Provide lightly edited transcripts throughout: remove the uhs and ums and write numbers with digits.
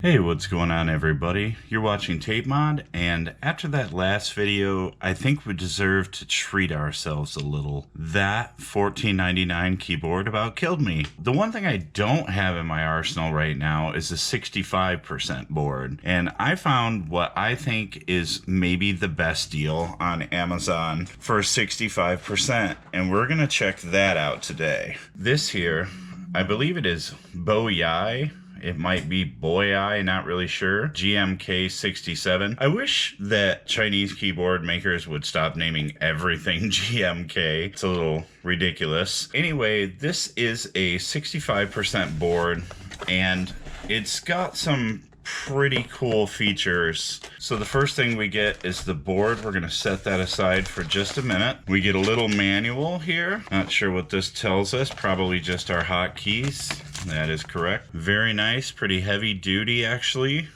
Hey, what's going on everybody? You're watching Tape Mod, and after that last video, I think we deserve to treat ourselves a little. That $14.99 keyboard about killed me. The one thing I don't have in my arsenal right now is a 65% board, and I found what I think is maybe the best deal on Amazon for 65%, and we're gonna check that out today. This here, I believe it is Boyi. It might be Boyi, not really sure. Gmk67. I wish that Chinese keyboard makers would stop naming everything GMK. It's a little ridiculous. Anyway, this is a 65% board, and it's got some pretty cool features. So the first thing we get is the board. We're gonna set that aside for just a minute. We get a little manual here. Not sure what this tells us, probably just our hotkeys. That is correct. Very nice, pretty heavy duty actually.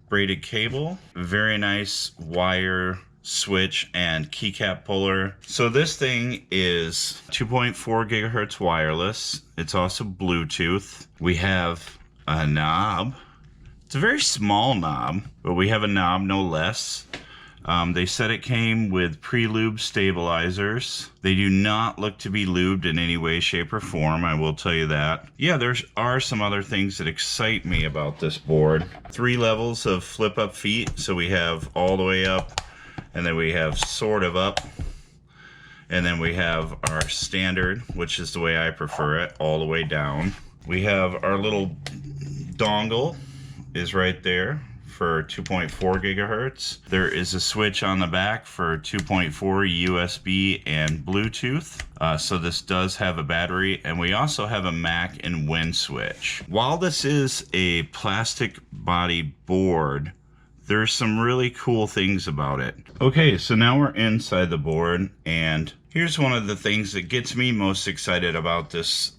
Braided cable, very nice wire switch and keycap puller. So this thing is 2.4 gigahertz wireless. It's also Bluetooth. We have a knob. It's a very small knob, but we have a knob no less. They said it came with pre-lube stabilizers. They do not look to be lubed in any way, shape, or form, I will tell you that. Yeah, there are some other things that excite me about this board. 3 levels of flip-up feet, so we have all the way up, and then we have sort of up, and then we have our standard, which is the way I prefer it, all the way down. We have our little dongle is right there for 2.4 gigahertz. There is a switch on the back for 2.4 USB and Bluetooth. So this does have a battery, and we also have a Mac and Win switch. While this is a plastic body board, there's some really cool things about it. Okay, so now we're inside the board, and here's one of the things that gets me most excited about this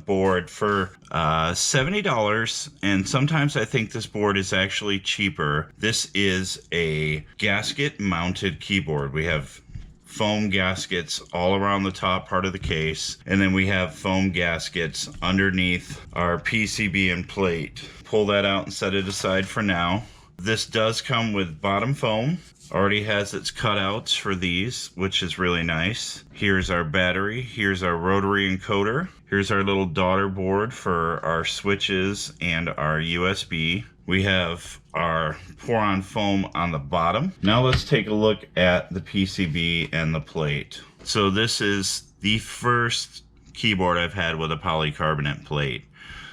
board. For $70, and sometimes I think this board is actually cheaper. This is a gasket mounted keyboard. We have foam gaskets all around the top part of the case, and then we have foam gaskets underneath our PCB and plate. Pull that out and set it aside for now. This does come with bottom foam. Already has its cutouts for these, which is really nice. Here's our battery. Here's our rotary encoder. Here's our little daughter board for our switches and our USB. We have our pour-on foam on the bottom. Now let's take a look at the PCB and the plate. So this is the first keyboard I've had with a polycarbonate plate.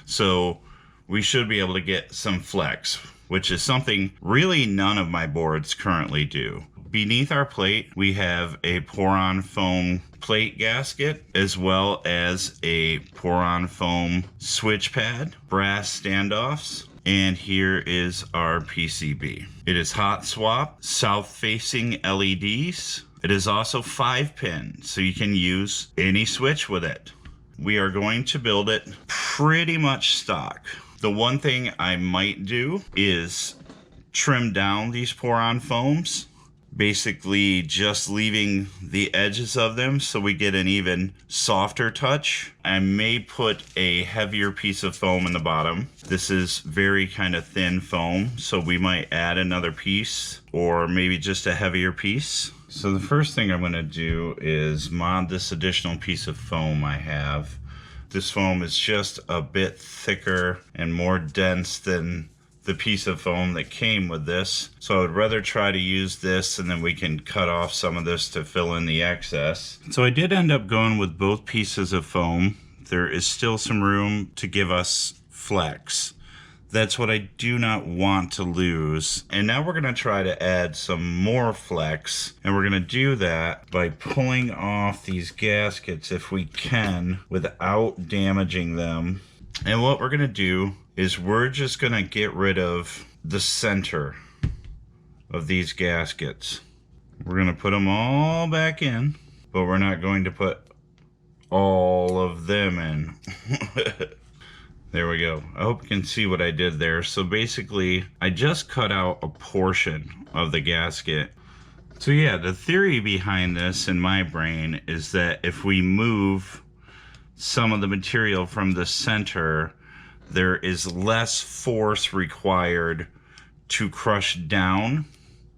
So we should be able to get some flex, which is something really none of my boards currently do. Beneath our plate, we have a pour-on foam plate gasket, as well as a pour-on foam switch pad, brass standoffs, and here is our PCB. It is hot swap, south-facing LEDs. It is also 5-pin, so you can use any switch with it. We are going to build it pretty much stock. The one thing I might do is trim down these pour-on foams, basically just leaving the edges of them so we get an even softer touch. I may put a heavier piece of foam in the bottom. This is very kind of thin foam, so we might add another piece or maybe just a heavier piece. So the first thing I'm going to do is mod this additional piece of foam I have. This foam is just a bit thicker and more dense than the piece of foam that came with this. So I would rather try to use this, and then we can cut off some of this to fill in the excess. So I did end up going with both pieces of foam. There is still some room to give us flex. That's what I do not want to lose. And now we're gonna try to add some more flex, and we're gonna do that by pulling off these gaskets if we can without damaging them. And what we're gonna do is we're just gonna get rid of the center of these gaskets. We're gonna put them all back in, but we're not going to put all of them in. There we go. I hope you can see what I did there. So basically, I just cut out a portion of the gasket. So yeah, the theory behind this in my brain is that if we move some of the material from the center, there is less force required to crush down,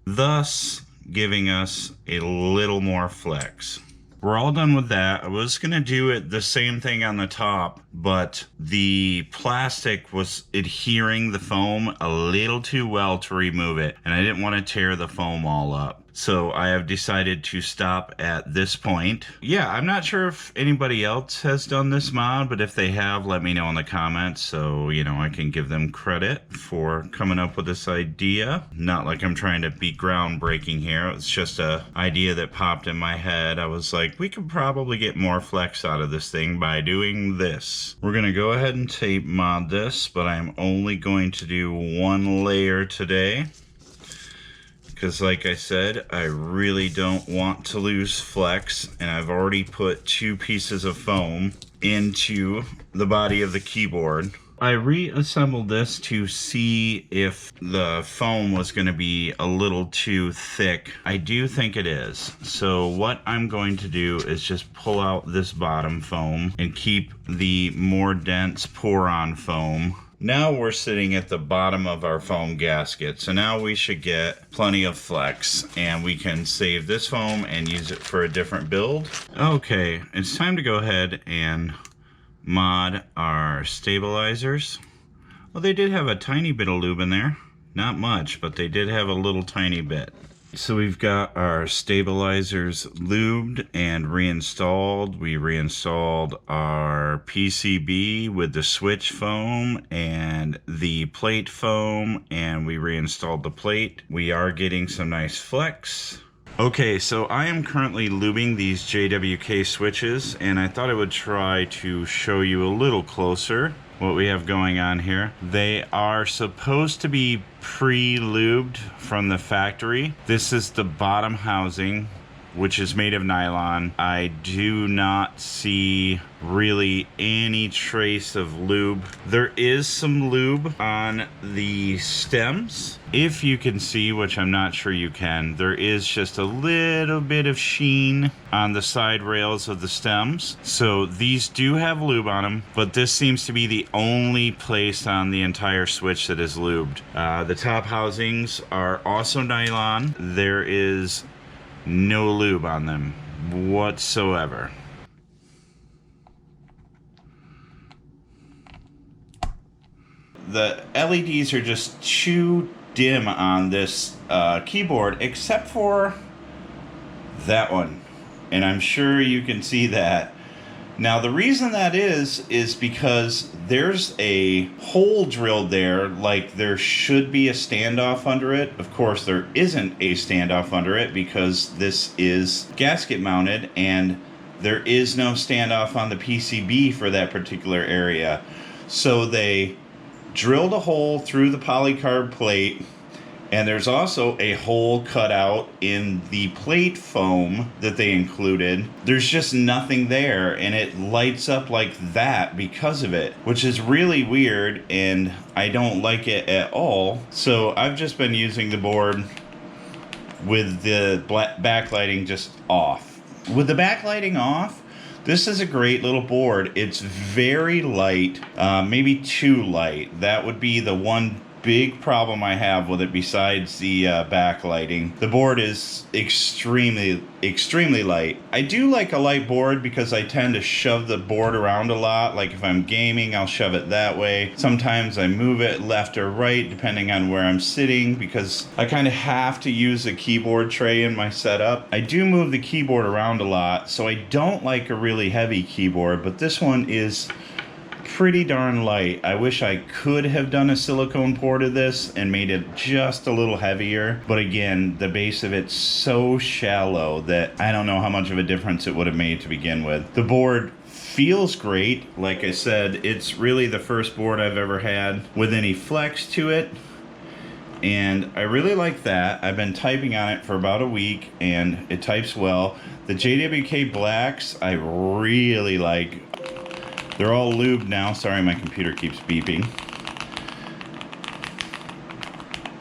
thus giving us a little more flex. We're all done with that. I was gonna do it the same thing on the top, but the plastic was adhering the foam a little too well to remove it, and I didn't want to tear the foam all up. So I have decided to stop at this point. Yeah, I'm not sure if anybody else has done this mod, but if they have, let me know in the comments so, you know, I can give them credit for coming up with this idea. Not like I'm trying to be groundbreaking here. It's just a idea that popped in my head. I was like, we could probably get more flex out of this thing by doing this. We're gonna go ahead and tape mod this, but I'm only going to do one layer today. Because like I said, I really don't want to lose flex, and I've already put 2 pieces of foam into the body of the keyboard. I reassembled this to see if the foam was going to be a little too thick. I do think it is. So what I'm going to do is just pull out this bottom foam and keep the more dense pour-on foam. Now we're sitting at the bottom of our foam gasket, so now we should get plenty of flex, and we can save this foam and use it for a different build. Okay, it's time to go ahead and mod our stabilizers. Well, they did have a tiny bit of lube in there. Not much, but they did have a little tiny bit. So we've got our stabilizers lubed and reinstalled. We reinstalled our PCB with the switch foam and the plate foam, and we reinstalled the plate. We are getting some nice flex. Okay, so I am currently lubing these JWK switches, and I thought I would try to show you a little closer what we have going on here. They are supposed to be pre-lubed from the factory. This is the bottom housing, which is made of nylon. I do not see really any trace of lube. There is some lube on the stems. If you can see, which I'm not sure you can, there is just a little bit of sheen on the side rails of the stems. So these do have lube on them, but this seems to be the only place on the entire switch that is lubed. The top housings are also nylon. There is no lube on them whatsoever. The LEDs are just too dim on this keyboard, except for that one, and I'm sure you can see that. Now the reason that is because there's a hole drilled there, like there should be a standoff under it. Of course there isn't a standoff under it because this is gasket mounted and there is no standoff on the PCB for that particular area. So they drilled a hole through the polycarb plate, and there's also a hole cut out in the plate foam that they included. There's just nothing there, and it lights up like that because of it, which is really weird, and I don't like it at all. So I've just been using the board with the backlighting just off. With the backlighting off, this is a great little board. It's very light, maybe too light. That would be the one big problem I have with it besides the backlighting. The board is extremely light. I do like a light board because I tend to shove the board around a lot. Like if I'm gaming, I'll shove it that way. Sometimes I move it left or right depending on where I'm sitting because I kind of have to use a keyboard tray in my setup. I do move the keyboard around a lot, so I don't like a really heavy keyboard, but this one is pretty darn light. I wish I could have done a silicone pour to this and made it just a little heavier, but again, the base of it's so shallow that I don't know how much of a difference it would have made to begin with. The board feels great. Like I said, it's really the first board I've ever had with any flex to it, and I really like that. I've been typing on it for about a week and it types well. The JWK blacks I really like. They're all lubed now. Sorry, my computer keeps beeping.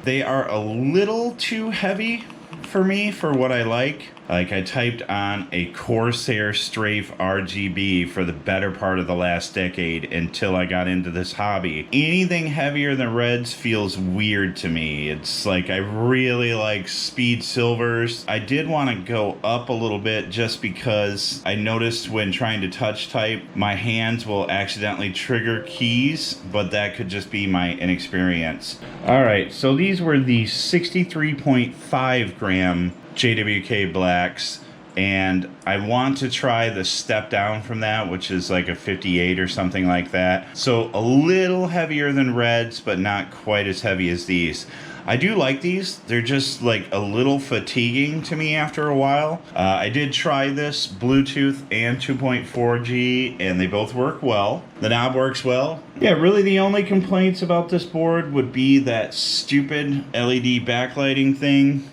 They are a little too heavy for me for what I like. Like, I typed on a Corsair Strafe RGB for the better part of the last decade until I got into this hobby. Anything heavier than reds feels weird to me. It's like, I really like speed silvers. I did want to go up a little bit just because I noticed when trying to touch type, my hands will accidentally trigger keys, but that could just be my inexperience. All right, so these were the 63.5 gram JWK blacks, and I want to try the step down from that, which is like a 58 or something like that. So a little heavier than reds, but not quite as heavy as these. I do like these. They're just like a little fatiguing to me after a while. I did try this Bluetooth and 2.4G, and they both work well. The knob works well. Yeah, really the only complaints about this board would be that stupid LED backlighting thing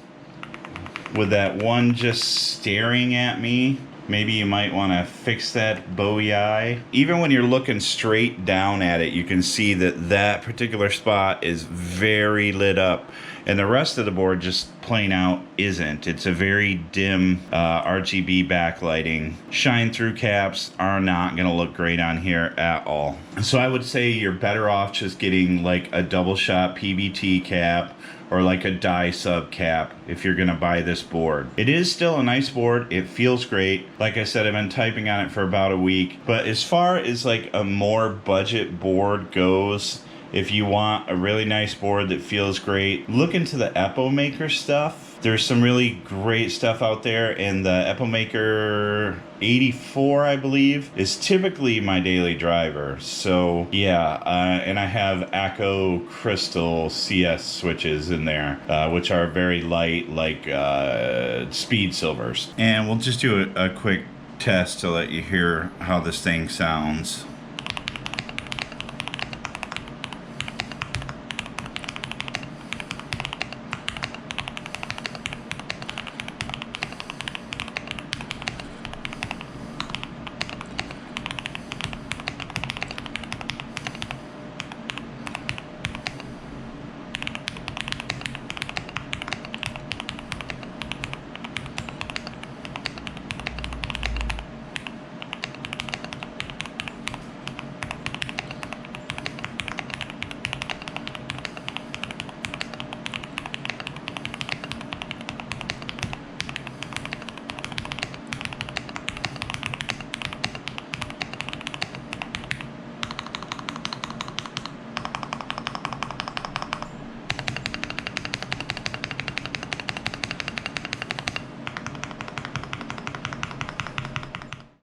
with that one just staring at me. Maybe you might want to fix that Boyi eye. Even when you're looking straight down at it, you can see that that particular spot is very lit up, and the rest of the board just plain out isn't. It's a very dim RGB backlighting. Shine through caps are not gonna look great on here at all. So I would say you're better off just getting like a double shot PBT cap or like a die sub cap if you're gonna buy this board. It is still a nice board. It feels great. Like I said, I've been typing on it for about a week. But as far as like a more budget board goes, if you want a really nice board that feels great, look into the Epomaker stuff. There's some really great stuff out there, and the Epomaker 84, I believe, is typically my daily driver. So yeah, and I have Acco Crystal CS switches in there, which are very light, like speed silvers. And we'll just do a quick test to let you hear how this thing sounds.